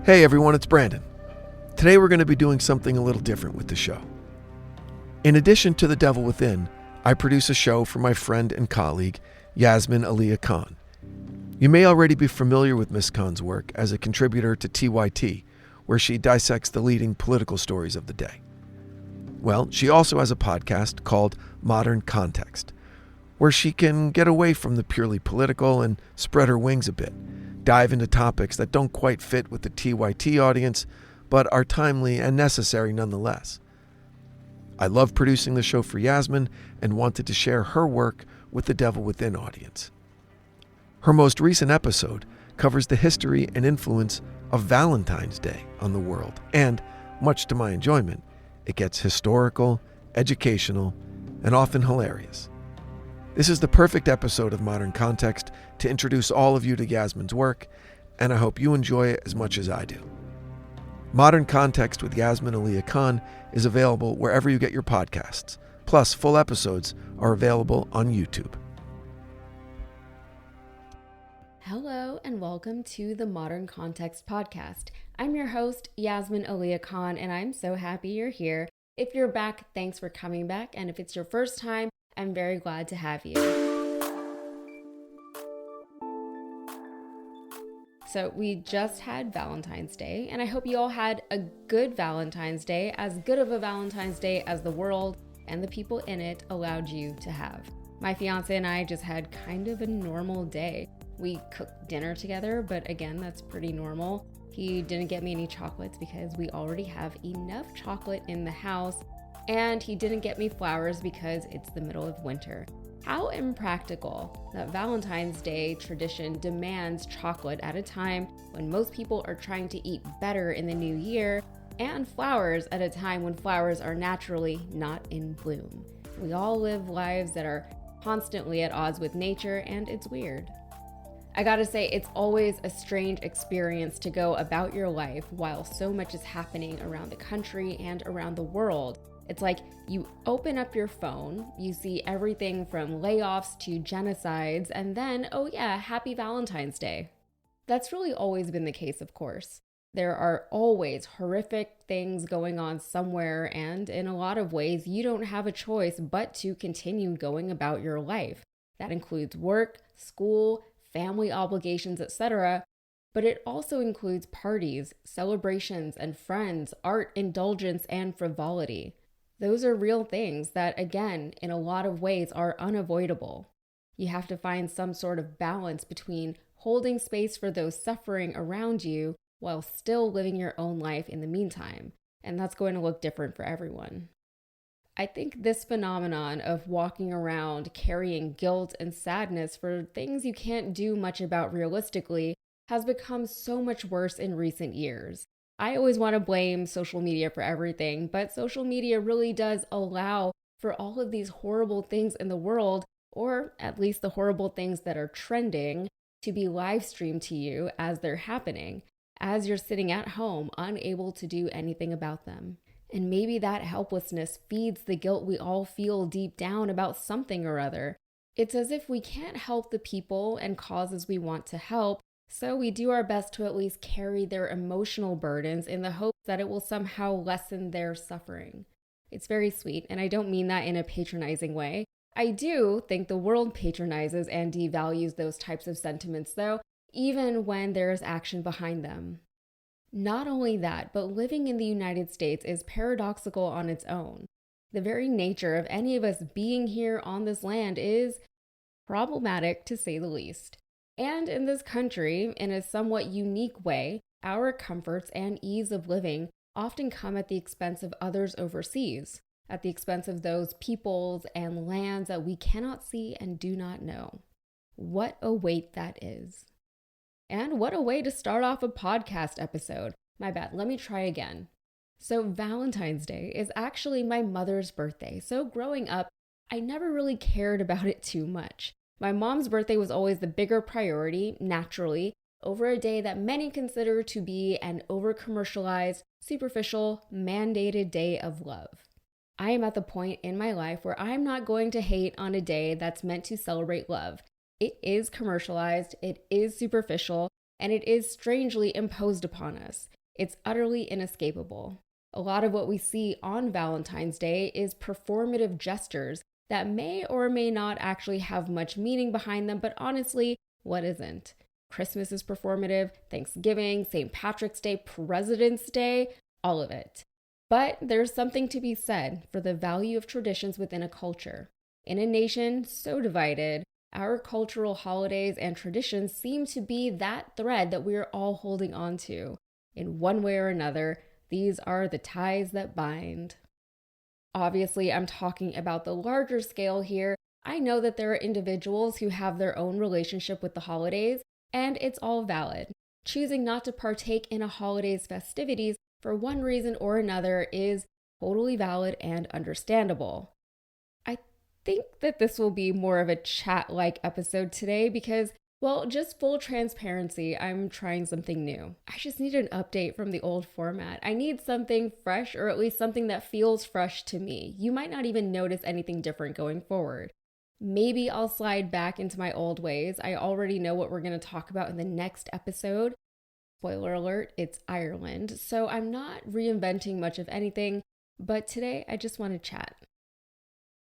Hey everyone, it's Brandon. Today we're going to be doing something a little different with the show. In addition to The Devil Within, I produce a show for my friend and colleague, Yasmin Aliya Khan. You may already be familiar with Miss Khan's work as a contributor to TYT, where she dissects the leading political stories of the day. Well, she also has a podcast called Modern Context, where she can get away from the purely political and spread her wings a bit, dive into topics that don't quite fit with the TYT audience, but are timely and necessary nonetheless. I love producing the show for Yasmin and wanted to share her work with the Devil Within audience. Her most recent episode covers the history and influence of Valentine's Day on the world, and, much to my enjoyment, it gets historical, educational, and often hilarious. This is the perfect episode of Modern Context to introduce all of you to Yasmin's work, and I hope you enjoy it as much as I do. Modern Context with Yasmin Aliya Khan is available wherever you get your podcasts. Plus, full episodes are available on YouTube. Hello and welcome to the Modern Context podcast. I'm your host, Yasmin Aliya Khan, and I'm so happy you're here. If you're back, thanks for coming back, and if it's your first time, I'm very glad to have you. So we just had Valentine's Day, and I hope you all had a good Valentine's Day, as good of a Valentine's Day as the world and the people in it allowed you to have. My fiance and I just had kind of a normal day. We cooked dinner together, but again, that's pretty normal. He didn't get me any chocolates because we already have enough chocolate in the house, and he didn't get me flowers because it's the middle of winter. How impractical that Valentine's Day tradition demands chocolate at a time when most people are trying to eat better in the new year, and flowers at a time when flowers are naturally not in bloom. We all live lives that are constantly at odds with nature, and it's weird. I gotta say, it's always a strange experience to go about your life while so much is happening around the country and around the world. It's like you open up your phone, you see everything from layoffs to genocides, and then, oh yeah, happy Valentine's Day. That's really always been the case, of course. There are always horrific things going on somewhere, and in a lot of ways, you don't have a choice but to continue going about your life. That includes work, school, family obligations, etc., but it also includes parties, celebrations, and friends, art, indulgence, and frivolity. Those are real things that, again, in a lot of ways are unavoidable. You have to find some sort of balance between holding space for those suffering around you while still living your own life in the meantime, and that's going to look different for everyone. I think this phenomenon of walking around carrying guilt and sadness for things you can't do much about realistically has become so much worse in recent years. I always want to blame social media for everything, but social media really does allow for all of these horrible things in the world, or at least the horrible things that are trending, to be live streamed to you as they're happening, as you're sitting at home unable to do anything about them. And maybe that helplessness feeds the guilt we all feel deep down about something or other. It's as if we can't help the people and causes we want to help, so we do our best to at least carry their emotional burdens in the hope that it will somehow lessen their suffering. It's very sweet, and I don't mean that in a patronizing way. I do think the world patronizes and devalues those types of sentiments, though, even when there is action behind them. Not only that, but living in the United States is paradoxical on its own. The very nature of any of us being here on this land is problematic, to say the least. And in this country, in a somewhat unique way, our comforts and ease of living often come at the expense of others overseas, at the expense of those peoples and lands that we cannot see and do not know. What a weight that is. And what a way to start off a podcast episode. My bad, let me try again. So Valentine's Day is actually my mother's birthday. So growing up, I never really cared about it too much. My mom's birthday was always the bigger priority, naturally, over a day that many consider to be an over-commercialized, superficial, mandated day of love. I am at the point in my life where I'm not going to hate on a day that's meant to celebrate love. It is commercialized, it is superficial, and it is strangely imposed upon us. It's utterly inescapable. A lot of what we see on Valentine's Day is performative gestures that may or may not actually have much meaning behind them, but honestly, what isn't? Christmas is performative, Thanksgiving, St. Patrick's Day, President's Day, all of it. But there's something to be said for the value of traditions within a culture. In a nation so divided, our cultural holidays and traditions seem to be that thread that we're all holding on to. In one way or another, these are the ties that bind. Obviously, I'm talking about the larger scale here. I know that there are individuals who have their own relationship with the holidays, and it's all valid. Choosing not to partake in a holiday's festivities for one reason or another is totally valid and understandable. I think that this will be more of a chat-like episode today because, well, just full transparency, I'm trying something new. I just need an update from the old format. I need something fresh, or at least something that feels fresh to me. You might not even notice anything different going forward. Maybe I'll slide back into my old ways. I already know what we're going to talk about in the next episode. Spoiler alert, it's Ireland. So I'm not reinventing much of anything, but today I just want to chat.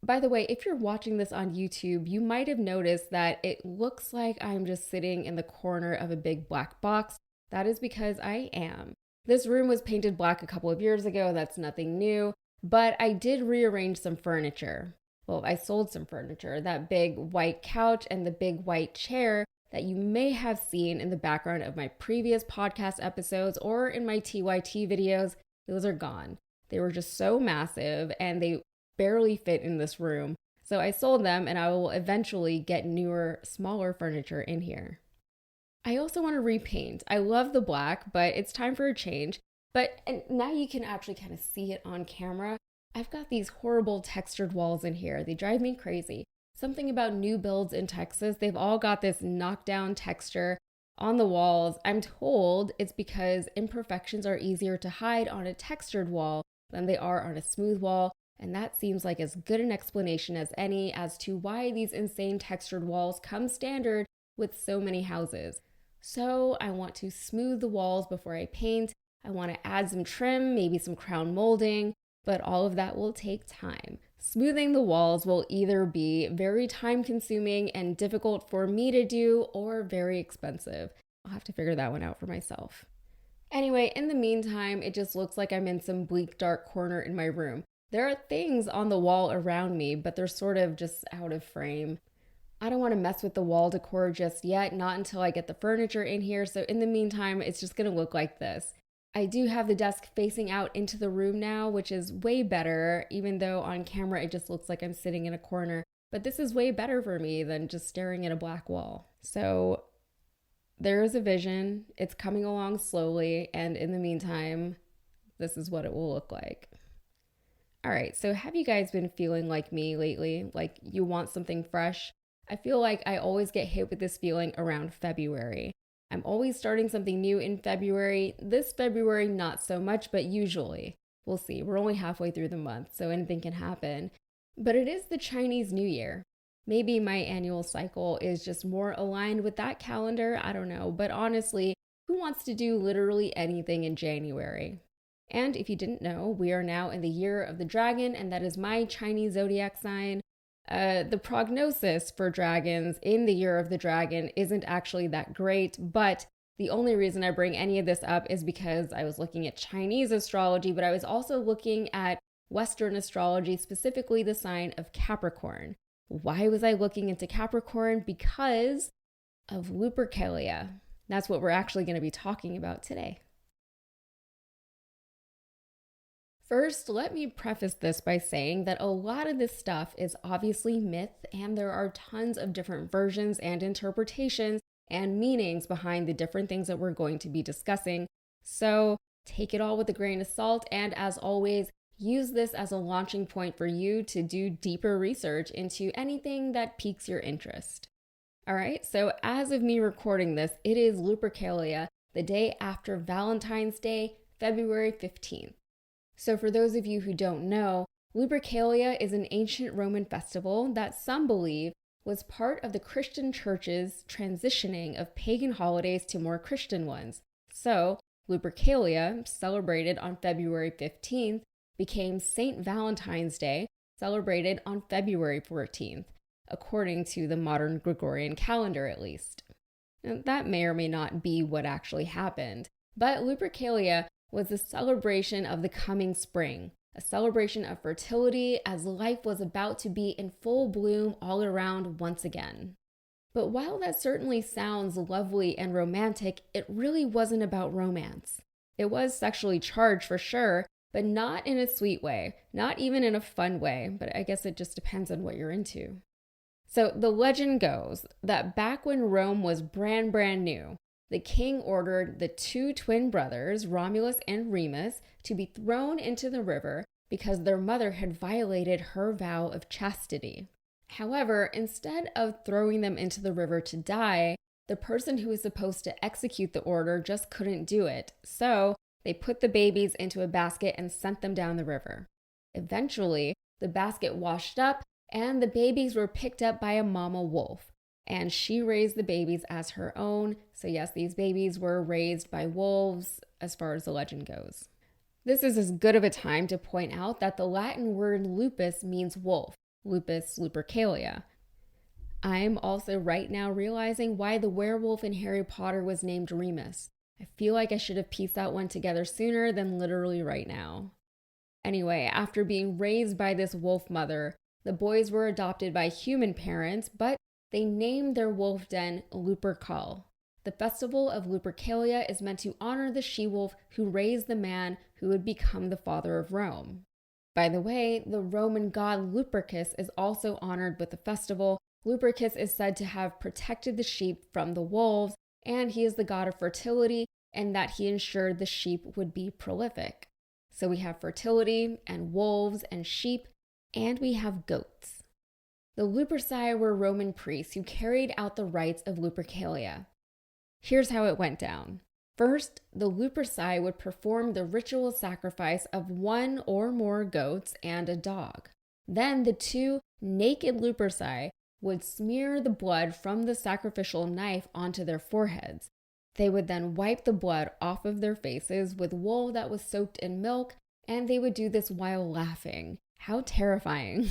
By the way, if you're watching this on YouTube, you might have noticed that it looks like I'm just sitting in the corner of a big black box. That is because I am. This room was painted black a couple of years ago. That's nothing new, but I did rearrange some furniture. Well, I sold some furniture, that big white couch and the big white chair that you may have seen in the background of my previous podcast episodes or in my TYT videos. Those are gone. They were just so massive and they barely fit in this room. So I sold them and I will eventually get newer, smaller furniture in here. I also want to repaint. I love the black, but it's time for a change. And now you can actually kind of see it on camera. I've got these horrible textured walls in here. They drive me crazy. Something about new builds in Texas, they've all got this knockdown texture on the walls. I'm told it's because imperfections are easier to hide on a textured wall than they are on a smooth wall. And that seems like as good an explanation as any as to why these insane textured walls come standard with so many houses. So I want to smooth the walls before I paint. I want to add some trim, maybe some crown molding, but all of that will take time. Smoothing the walls will either be very time consuming and difficult for me to do or very expensive. I'll have to figure that one out for myself. Anyway, in the meantime, it just looks like I'm in some bleak, dark corner in my room. There are things on the wall around me, but they're sort of just out of frame. I don't want to mess with the wall decor just yet, not until I get the furniture in here. So in the meantime, it's just going to look like this. I do have the desk facing out into the room now, which is way better, even though on camera it just looks like I'm sitting in a corner. But this is way better for me than just staring at a black wall. So there is a vision. It's coming along slowly. And in the meantime, this is what it will look like. All right, so have you guys been feeling like me lately? Like you want something fresh? I feel like I always get hit with this feeling around February. I'm always starting something new in February. This February, not so much, but usually. We'll see. We're only halfway through the month, so anything can happen. But it is the Chinese New Year. Maybe my annual cycle is just more aligned with that calendar. I don't know. But honestly, who wants to do literally anything in January? And if you didn't know, we are now in the year of the dragon, and that is my Chinese zodiac sign. The prognosis for dragons in the year of the dragon isn't actually that great, but the only reason I bring any of this up is because I was looking at Chinese astrology, but I was also looking at Western astrology, specifically the sign of Capricorn. Why was I looking into Capricorn? Because of Lupercalia. That's what we're actually going to be talking about today. First, let me preface this by saying that a lot of this stuff is obviously myth, and there are tons of different versions and interpretations and meanings behind the different things that we're going to be discussing. So take it all with a grain of salt, and as always, use this as a launching point for you to do deeper research into anything that piques your interest. All right, so as of me recording this, it is Lupercalia, the day after Valentine's Day, February 15th. So for those of you who don't know, Lupercalia is an ancient Roman festival that some believe was part of the Christian church's transitioning of pagan holidays to more Christian ones. So Lupercalia, celebrated on February 15th, became St. Valentine's Day, celebrated on February 14th, according to the modern Gregorian calendar at least. Now, that may or may not be what actually happened, but Lupercalia was a celebration of the coming spring, a celebration of fertility as life was about to be in full bloom all around once again. But while that certainly sounds lovely and romantic, it really wasn't about romance. It was sexually charged for sure, but not in a sweet way, not even in a fun way, but I guess it just depends on what you're into. So the legend goes that back when Rome was brand new, the king ordered the two twin brothers, Romulus and Remus, to be thrown into the river because their mother had violated her vow of chastity. However, instead of throwing them into the river to die, the person who was supposed to execute the order just couldn't do it. So they put the babies into a basket and sent them down the river. Eventually, the basket washed up and the babies were picked up by a mama wolf. And she raised the babies as her own. So yes, these babies were raised by wolves as far as the legend goes. This is as good of a time to point out that the Latin word lupus means wolf. Lupus lupercalia. I'm also right now realizing why the werewolf in Harry Potter was named Remus. I feel like I should have pieced that one together sooner than literally right now. Anyway, after being raised by this wolf mother, the boys were adopted by human parents, but they named their wolf den Lupercal. The festival of Lupercalia is meant to honor the she-wolf who raised the man who would become the father of Rome. By the way, the Roman god Lupercus is also honored with the festival. Lupercus is said to have protected the sheep from the wolves, and he is the god of fertility, and that he ensured the sheep would be prolific. So we have fertility, and wolves, and sheep, and we have goats. The Luperci were Roman priests who carried out the rites of Lupercalia. Here's how it went down. First, the Luperci would perform the ritual sacrifice of one or more goats and a dog. Then the two naked Luperci would smear the blood from the sacrificial knife onto their foreheads. They would then wipe the blood off of their faces with wool that was soaked in milk, and they would do this while laughing. How terrifying.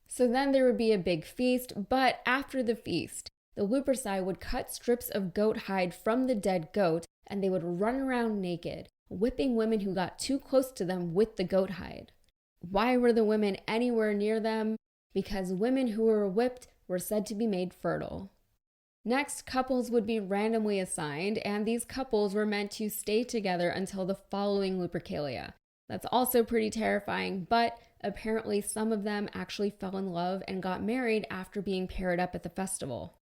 So then there would be a big feast, but after the feast, the Luperci would cut strips of goat hide from the dead goat, and they would run around naked, whipping women who got too close to them with the goat hide. Why were the women anywhere near them? Because women who were whipped were said to be made fertile. Next, couples would be randomly assigned, and these couples were meant to stay together until the following Lupercalia. That's also pretty terrifying, but apparently some of them actually fell in love and got married after being paired up at the festival.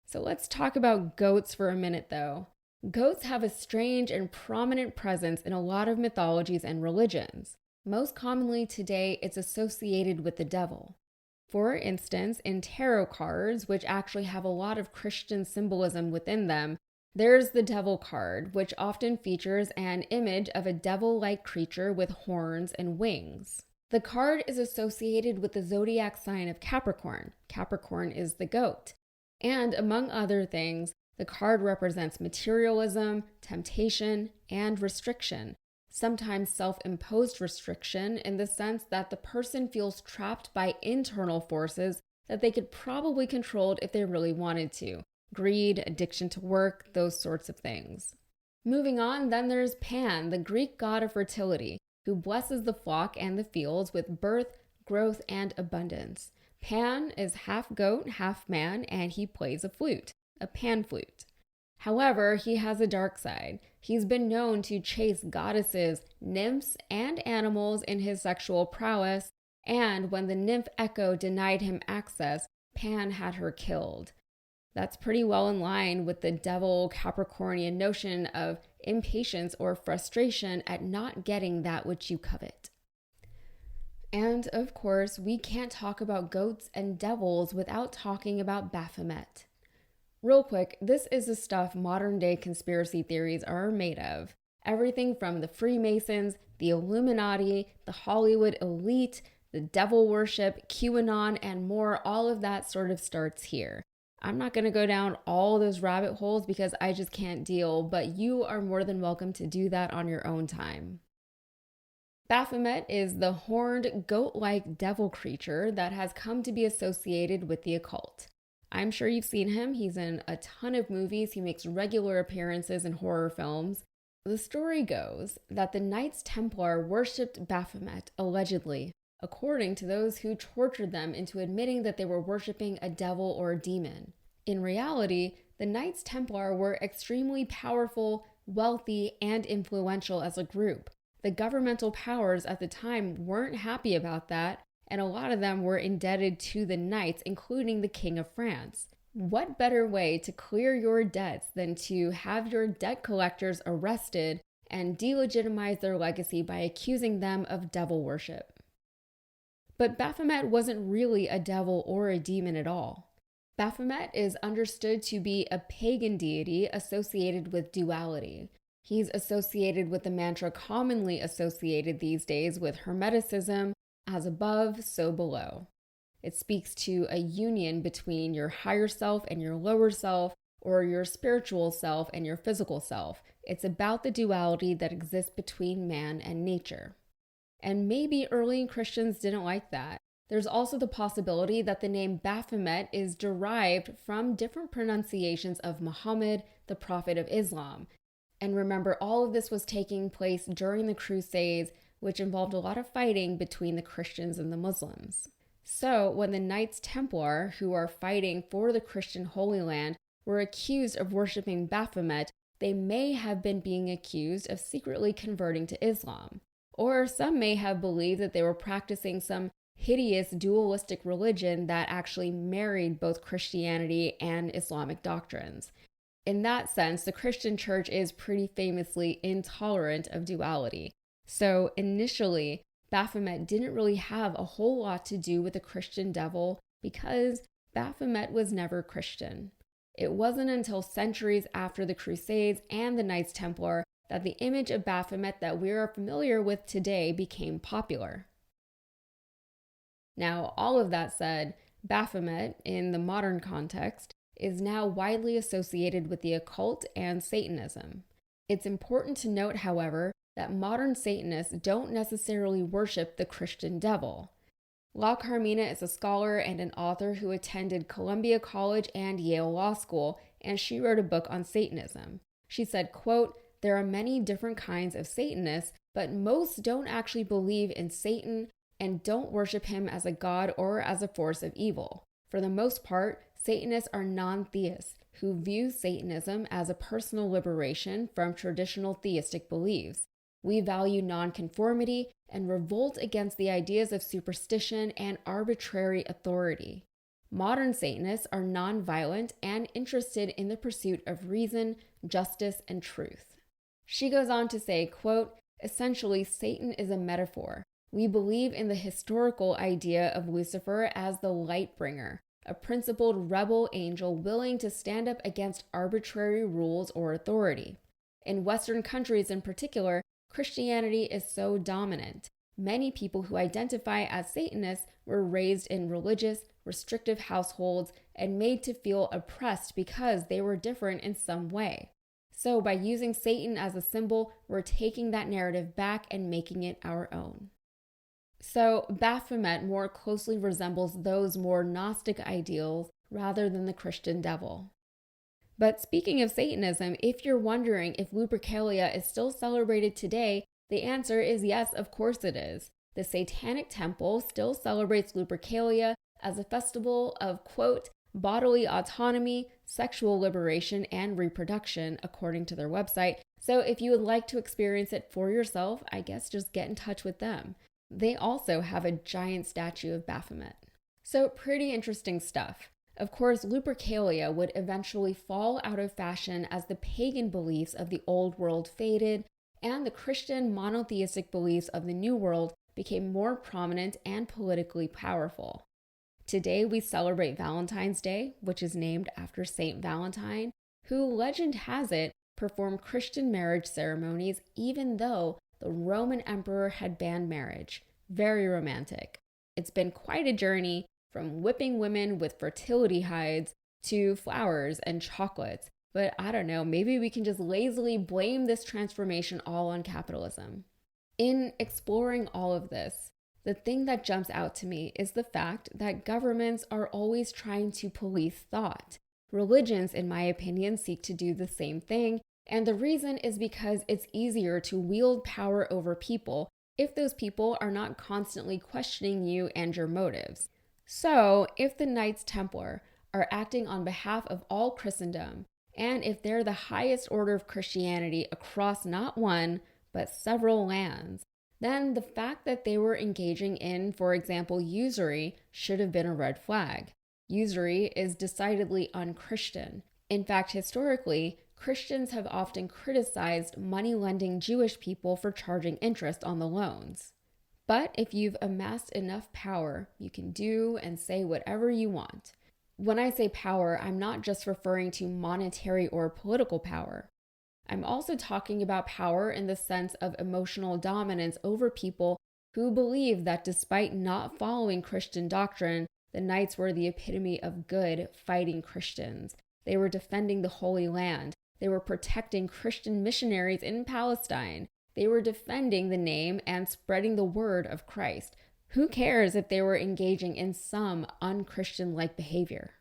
So let's talk about goats for a minute though. Goats have a strange and prominent presence in a lot of mythologies and religions. Most commonly today, it's associated with the devil. For instance, in tarot cards, which actually have a lot of Christian symbolism within them, there's the devil card, which often features an image of a devil-like creature with horns and wings. The card is associated with the zodiac sign of Capricorn. Capricorn is the goat. And among other things, the card represents materialism, temptation, and restriction. Sometimes self-imposed restriction in the sense that the person feels trapped by internal forces that they could probably control if they really wanted to. Greed, addiction to work, those sorts of things. Moving on, then there's Pan, the Greek god of fertility, who blesses the flock and the fields with birth, growth, and abundance. Pan is half goat, half man, and he plays a flute, a pan flute. However, he has a dark side. He's been known to chase goddesses, nymphs, and animals in his sexual prowess, and when the nymph Echo denied him access, Pan had her killed. That's pretty well in line with the devil Capricornian notion of impatience or frustration at not getting that which you covet. And of course, we can't talk about goats and devils without talking about Baphomet. Real quick, this is the stuff modern day conspiracy theories are made of. Everything from the Freemasons, the Illuminati, the Hollywood elite, the devil worship, QAnon, and more, all of that sort of starts here. I'm not going to go down all those rabbit holes because I just can't deal, but you are more than welcome to do that on your own time. Baphomet is the horned, goat-like devil creature that has come to be associated with the occult. I'm sure you've seen him. He's in a ton of movies. He makes regular appearances in horror films. The story goes that the Knights Templar worshipped Baphomet, allegedly, according to those who tortured them into admitting that they were worshiping a devil or a demon. In reality, the Knights Templar were extremely powerful, wealthy, and influential as a group. The governmental powers at the time weren't happy about that, and a lot of them were indebted to the knights, including the King of France. What better way to clear your debts than to have your debt collectors arrested and delegitimize their legacy by accusing them of devil worship? But Baphomet wasn't really a devil or a demon at all. Baphomet is understood to be a pagan deity associated with duality. He's associated with the mantra commonly associated these days with Hermeticism, as above, so below. It speaks to a union between your higher self and your lower self, or your spiritual self and your physical self. It's about the duality that exists between man and nature. And maybe early Christians didn't like that. There's also the possibility that the name Baphomet is derived from different pronunciations of Muhammad, the prophet of Islam. And remember, all of this was taking place during the Crusades, which involved a lot of fighting between the Christians and the Muslims. So when the Knights Templar, who are fighting for the Christian Holy Land, were accused of worshiping Baphomet, they may have been being accused of secretly converting to Islam. Or some may have believed that they were practicing some hideous dualistic religion that actually married both Christianity and Islamic doctrines. In that sense, the Christian church is pretty famously intolerant of duality. So initially, Baphomet didn't really have a whole lot to do with the Christian devil because Baphomet was never Christian. It wasn't until centuries after the Crusades and the Knights Templar that the image of Baphomet that we are familiar with today became popular. Now, all of that said, Baphomet, in the modern context, is now widely associated with the occult and Satanism. It's important to note, however, that modern Satanists don't necessarily worship the Christian devil. La Carmina is a scholar and an author who attended Columbia College and Yale Law School, and she wrote a book on Satanism. She said, quote, "There are many different kinds of Satanists, but most don't actually believe in Satan and don't worship him as a god or as a force of evil. For the most part, Satanists are non-theists who view Satanism as a personal liberation from traditional theistic beliefs. We value nonconformity and revolt against the ideas of superstition and arbitrary authority. Modern Satanists are non-violent and interested in the pursuit of reason, justice, and truth." She goes on to say, quote, "Essentially, Satan is a metaphor. We believe in the historical idea of Lucifer as the light bringer, a principled rebel angel willing to stand up against arbitrary rules or authority. In Western countries in particular, Christianity is so dominant. Many people who identify as Satanists were raised in religious, restrictive households and made to feel oppressed because they were different in some way. So by using Satan as a symbol, we're taking that narrative back and making it our own." So Baphomet more closely resembles those more Gnostic ideals rather than the Christian devil. But speaking of Satanism, if you're wondering if Lupercalia is still celebrated today, the answer is yes, of course it is. The Satanic Temple still celebrates Lupercalia as a festival of, quote, bodily autonomy, sexual liberation, and reproduction, according to their website. So if you would like to experience it for yourself, I guess just get in touch with them. They also have a giant statue of Baphomet. So pretty interesting stuff. Of course, Lupercalia would eventually fall out of fashion as the pagan beliefs of the Old World faded and the Christian monotheistic beliefs of the New World became more prominent and politically powerful. Today, we celebrate Valentine's Day, which is named after Saint Valentine, who, legend has it, performed Christian marriage ceremonies even though the Roman emperor had banned marriage. Very romantic. It's been quite a journey from whipping women with fertility hides to flowers and chocolates. But I don't know, maybe we can just lazily blame this transformation all on capitalism. In exploring all of this, the thing that jumps out to me is the fact that governments are always trying to police thought. Religions, in my opinion, seek to do the same thing, and the reason is because it's easier to wield power over people if those people are not constantly questioning you and your motives. So, if the Knights Templar are acting on behalf of all Christendom, and if they're the highest order of Christianity across not one, but several lands, then the fact that they were engaging in, for example, usury should have been a red flag. Usury is decidedly un-Christian. In fact, historically, Christians have often criticized money-lending Jewish people for charging interest on the loans. But if you've amassed enough power, you can do and say whatever you want. When I say power, I'm not just referring to monetary or political power. I'm also talking about power in the sense of emotional dominance over people who believe that despite not following Christian doctrine, the Knights were the epitome of good, fighting Christians. They were defending the Holy Land. They were protecting Christian missionaries in Palestine. They were defending the name and spreading the word of Christ. Who cares if they were engaging in some un-Christian-like behavior?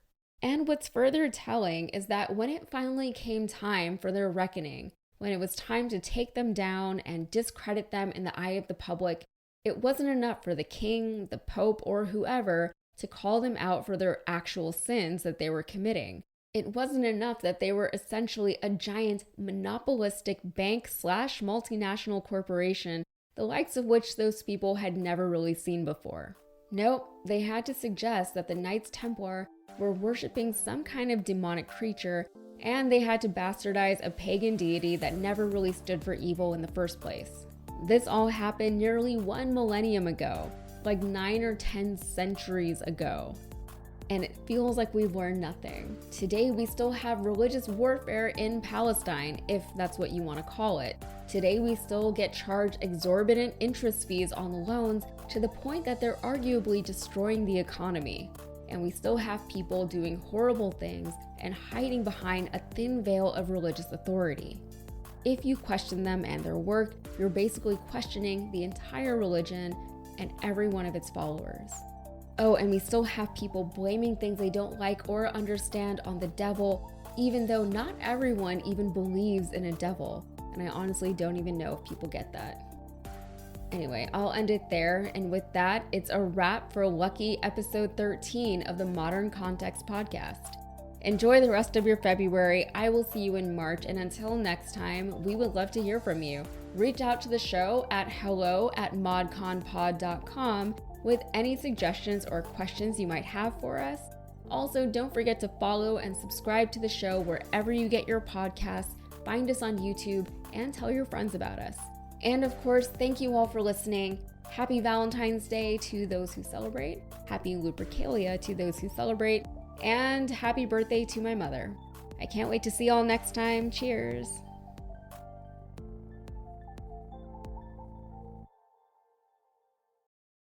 And what's further telling is that when it finally came time for their reckoning, when it was time to take them down and discredit them in the eye of the public, it wasn't enough for the king, the pope, or whoever to call them out for their actual sins that they were committing. It wasn't enough that they were essentially a giant monopolistic bank/multinational corporation, the likes of which those people had never really seen before. Nope, they had to suggest that the Knights Templar were worshiping some kind of demonic creature, and they had to bastardize a pagan deity that never really stood for evil in the first place. This all happened nearly 1 millennium ago, like 9 or 10 centuries ago. And it feels like we've learned nothing. Today, we still have religious warfare in Palestine, if that's what you want to call it. Today, we still get charged exorbitant interest fees on loans to the point that they're arguably destroying the economy. And we still have people doing horrible things and hiding behind a thin veil of religious authority. If you question them and their work, you're basically questioning the entire religion and every one of its followers. Oh, and we still have people blaming things they don't like or understand on the devil, even though not everyone even believes in a devil. And I honestly don't even know if people get that. Anyway, I'll end it there. And with that, it's a wrap for lucky episode 13 of the Modern Context podcast. Enjoy the rest of your February. I will see you in March. And until next time, we would love to hear from you. Reach out to the show at hello@modconpod.com with any suggestions or questions you might have for us. Also, don't forget to follow and subscribe to the show wherever you get your podcasts, find us on YouTube, and tell your friends about us. And of course, thank you all for listening. Happy Valentine's Day to those who celebrate, happy Lupercalia to those who celebrate, and happy birthday to my mother. I can't wait to see y'all next time. Cheers.